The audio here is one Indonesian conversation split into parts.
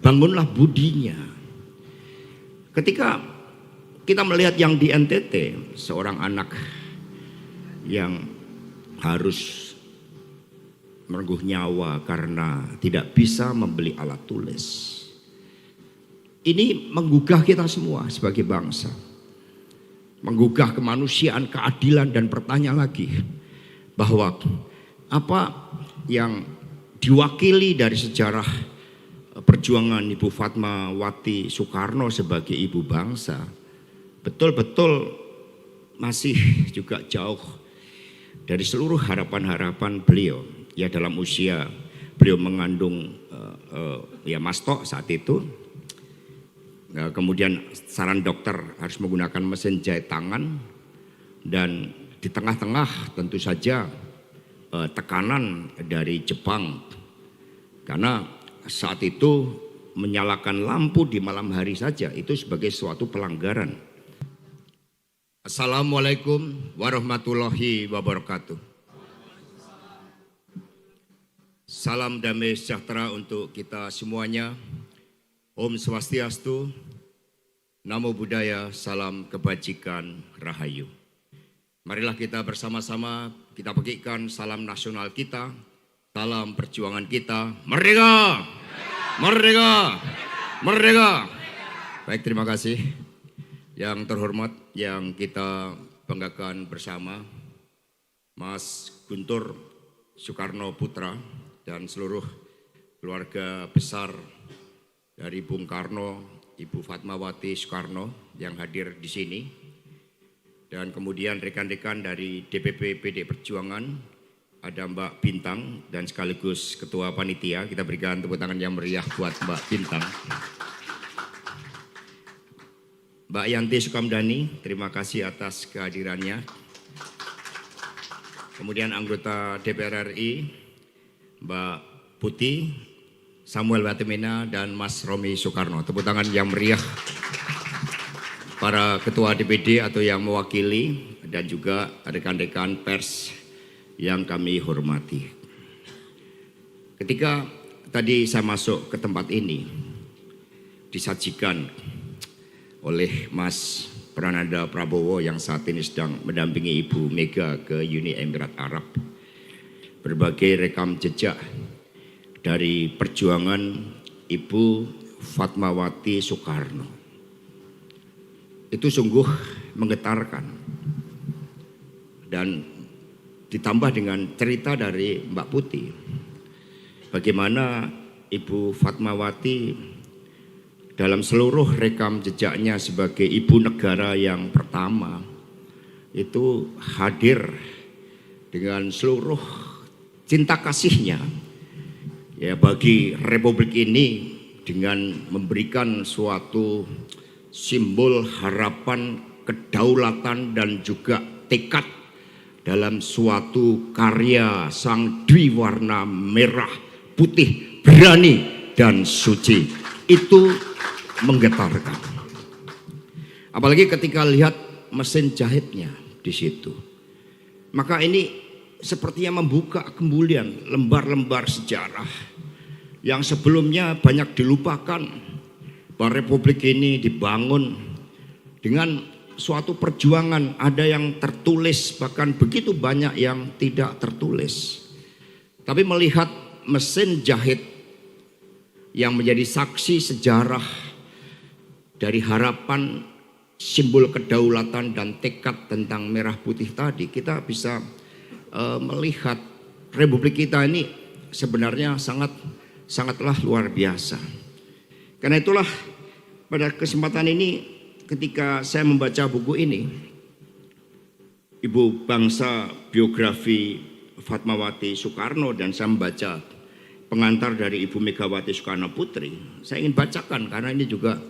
bangunlah budinya. Ketika kita melihat yang di NTT, seorang anak yang harus merengguh nyawa karena tidak bisa membeli alat tulis. Ini menggugah kita semua sebagai bangsa. Menggugah kemanusiaan, keadilan, dan bertanya lagi bahwa apa yang diwakili dari sejarah perjuangan Ibu Fatmawati Soekarno sebagai ibu bangsa betul-betul masih juga jauh dari seluruh harapan-harapan beliau. Ya, dalam usia beliau mengandung ya Masto saat itu. Kemudian saran dokter harus menggunakan mesin jahit tangan, dan di tengah-tengah tentu saja tekanan dari Jepang, karena saat itu menyalakan lampu di malam hari saja itu sebagai suatu pelanggaran. Assalamualaikum warahmatullahi wabarakatuh. Salam damai sejahtera untuk kita semuanya. Om Swastiastu, Namo Buddhaya, salam kebajikan, rahayu. Marilah kita bersama-sama kita bagikan salam nasional kita, salam perjuangan kita. Merdeka! Merdeka! Merdeka! Baik, terima kasih. Yang terhormat, yang kita banggakan bersama, Mas Guntur Soekarno Putra dan seluruh keluarga besar dari Bung Karno, Ibu Fatmawati Soekarno yang hadir di sini, dan kemudian rekan-rekan dari DPP PD Perjuangan, ada Mbak Bintang dan sekaligus Ketua Panitia. Kita berikan tepuk tangan yang meriah buat Mbak Bintang. Mbak Yanti Sukamdani, terima kasih atas kehadirannya. Kemudian anggota DPR RI, Mbak Putih, Samuel Watimena, dan Mas Romi Soekarno. Tepuk tangan yang meriah para ketua DPD atau yang mewakili, dan juga rekan-rekan pers yang kami hormati. Ketika tadi saya masuk ke tempat ini, disajikan oleh Mas Prananda Prabowo yang saat ini sedang mendampingi Ibu Mega ke Uni Emirat Arab, berbagai rekam jejak dari perjuangan Ibu Fatmawati Soekarno. Itu sungguh menggetarkan. Dan ditambah dengan cerita dari Mbak Putih, bagaimana Ibu Fatmawati dalam seluruh rekam jejaknya sebagai ibu negara yang pertama itu hadir dengan seluruh cinta kasihnya ya bagi Republik ini, dengan memberikan suatu simbol harapan, kedaulatan, dan juga tekad dalam suatu karya sang Dwi warna merah putih, berani dan suci. Itu menggetarkan. Apalagi ketika lihat mesin jahitnya di situ. Maka ini sepertinya membuka kembalian lembar-lembar sejarah yang sebelumnya banyak dilupakan, bahwa Republik ini dibangun dengan suatu perjuangan. Ada yang tertulis, bahkan begitu banyak yang tidak tertulis. Tapi melihat mesin jahit yang menjadi saksi sejarah dari harapan, simbol kedaulatan dan tekad tentang merah putih tadi, kita bisa melihat Republik kita ini sebenarnya sangatlah luar biasa. Karena itulah pada kesempatan ini, ketika saya membaca buku ini, Ibu Bangsa Biografi Fatmawati Soekarno, dan saya membaca pengantar dari Ibu Megawati Soekarno Putri, saya ingin bacakan karena ini juga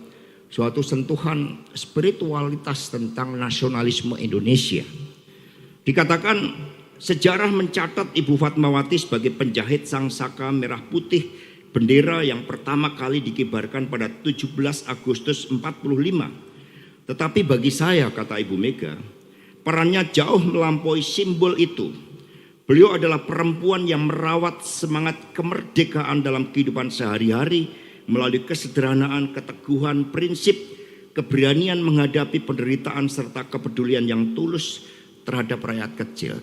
suatu sentuhan spiritualitas tentang nasionalisme Indonesia. Dikatakan sejarah mencatat Ibu Fatmawati sebagai penjahit sangsaka merah putih, bendera yang pertama kali dikibarkan pada 17 Agustus 45. Tetapi bagi saya, kata Ibu Mega, perannya jauh melampaui simbol itu. Beliau adalah perempuan yang merawat semangat kemerdekaan dalam kehidupan sehari-hari, melalui kesederhanaan, keteguhan, prinsip, keberanian menghadapi penderitaan serta kepedulian yang tulus terhadap rakyat kecil.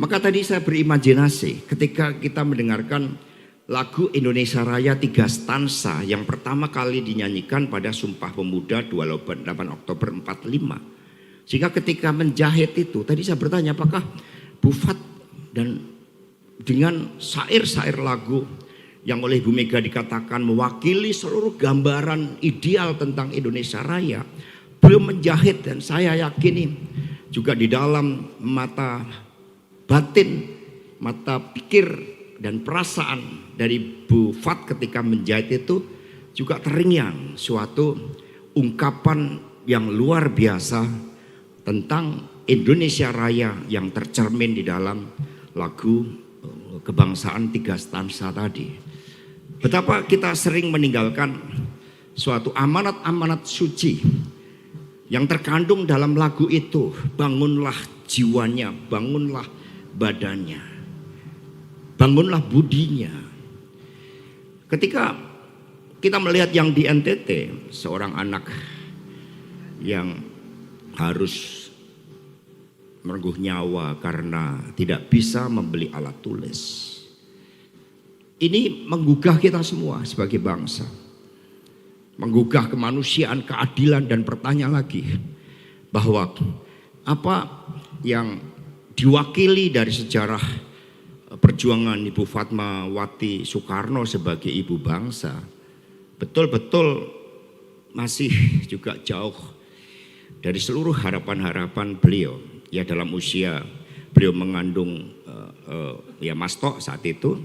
Maka tadi saya berimajinasi ketika kita mendengarkan lagu Indonesia Raya 3 stansa yang pertama kali dinyanyikan pada Sumpah Pemuda 28 Oktober 45. Sehingga ketika menjahit itu, tadi saya bertanya apakah Bu Fat dan dengan syair-syair lagu yang oleh Bu Mega dikatakan mewakili seluruh gambaran ideal tentang Indonesia Raya, beliau menjahit, dan saya yakini juga di dalam mata batin, mata pikir dan perasaan dari Bu Fat ketika menjahit itu juga terngiang suatu ungkapan yang luar biasa tentang Indonesia Raya yang tercermin di dalam lagu kebangsaan 3 stansa tadi. Betapa kita sering meninggalkan suatu amanat-amanat suci yang terkandung dalam lagu itu. Bangunlah jiwanya, bangunlah badannya, bangunlah budinya. Ketika kita melihat yang di NTT, seorang anak yang harus merengguh nyawa karena tidak bisa membeli alat tulis. Ini menggugah kita semua sebagai bangsa. Menggugah kemanusiaan, keadilan, dan bertanya lagi bahwa apa yang diwakili dari sejarah perjuangan Ibu Fatmawati Soekarno sebagai ibu bangsa betul-betul masih juga jauh dari seluruh harapan-harapan beliau. Ya, dalam usia beliau mengandung ya Masto saat itu,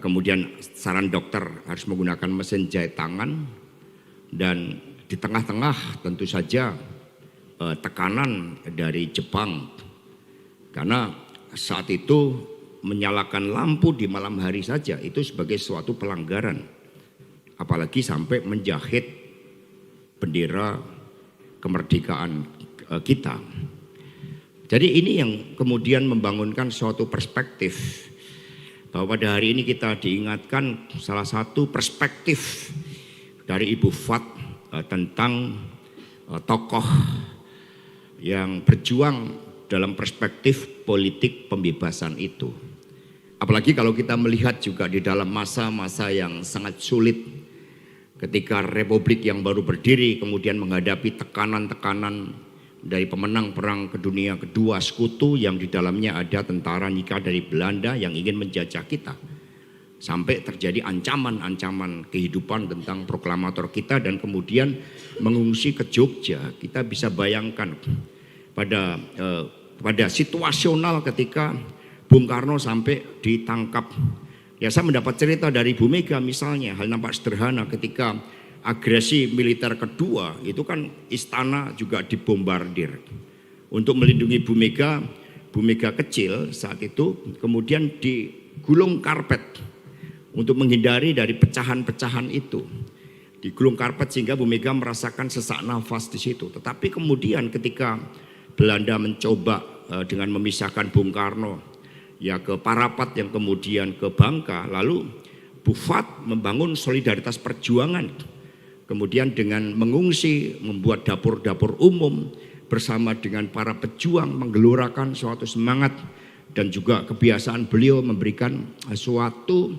kemudian saran dokter harus menggunakan mesin jahit tangan, dan di tengah-tengah tentu saja tekanan dari Jepang, karena saat itu menyalakan lampu di malam hari saja itu sebagai suatu pelanggaran, apalagi sampai menjahit bendera kemerdekaan kita. Jadi ini yang kemudian membangunkan suatu perspektif bahwa pada hari ini kita diingatkan salah satu perspektif dari Ibu Fat tentang tokoh yang berjuang dalam perspektif politik pembebasan itu. Apalagi kalau kita melihat juga di dalam masa-masa yang sangat sulit ketika Republik yang baru berdiri kemudian menghadapi tekanan-tekanan dari pemenang Perang Dunia Kedua Sekutu yang di dalamnya ada tentara nikah dari Belanda yang ingin menjajah kita. Sampai terjadi ancaman-ancaman kehidupan tentang proklamator kita dan kemudian mengungsi ke Jogja. Kita bisa bayangkan pada situasional ketika Bung Karno sampai ditangkap. Ya, saya mendapat cerita dari Bu Mega misalnya, hal nampak sederhana ketika agresi militer kedua itu kan istana juga dibombardir. Untuk melindungi Bu Mega kecil saat itu kemudian digulung karpet untuk menghindari dari pecahan-pecahan itu. Digulung karpet sehingga Bu Mega merasakan sesak nafas di situ. Tetapi kemudian ketika Belanda mencoba dengan memisahkan Bung Karno ya ke Parapat yang kemudian ke Bangka, lalu Bu Fat membangun solidaritas perjuangan. Kemudian dengan mengungsi, membuat dapur-dapur umum bersama dengan para pejuang, menggelorakan suatu semangat dan juga kebiasaan beliau memberikan suatu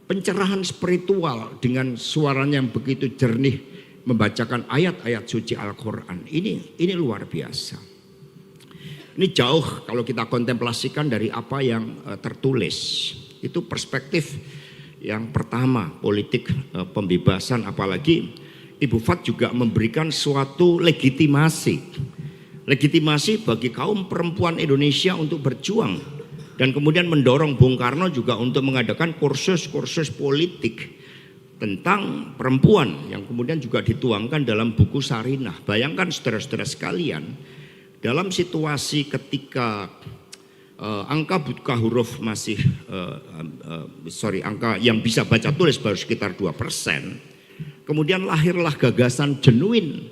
pencerahan spiritual dengan suaranya yang begitu jernih membacakan ayat-ayat suci Al-Quran. Ini luar biasa. Ini jauh kalau kita kontemplasikan dari apa yang tertulis. Itu perspektif yang pertama, politik pembebasan. Apalagi Ibu Fat juga memberikan suatu legitimasi bagi kaum perempuan Indonesia untuk berjuang, dan kemudian mendorong Bung Karno juga untuk mengadakan kursus-kursus politik tentang perempuan yang kemudian juga dituangkan dalam buku Sarinah. Bayangkan saudara-saudara sekalian, dalam situasi ketika angka buta huruf masih angka yang bisa baca tulis baru sekitar 2%. Kemudian lahirlah gagasan genuin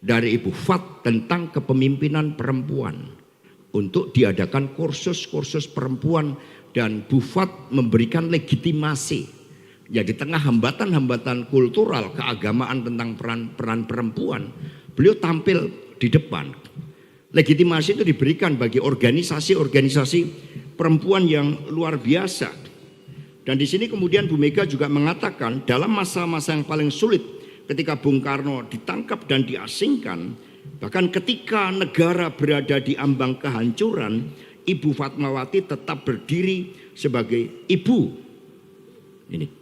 dari Ibu Fat tentang kepemimpinan perempuan untuk diadakan kursus-kursus perempuan, dan Bu Fat memberikan legitimasi Ya di tengah hambatan-hambatan kultural, keagamaan tentang peran perempuan, beliau tampil di depan. Legitimasi itu diberikan bagi organisasi-organisasi perempuan yang luar biasa. Dan di sini kemudian Bu Mega juga mengatakan dalam masa-masa yang paling sulit ketika Bung Karno ditangkap dan diasingkan, bahkan ketika negara berada di ambang kehancuran, Ibu Fatmawati tetap berdiri sebagai ibu. Ini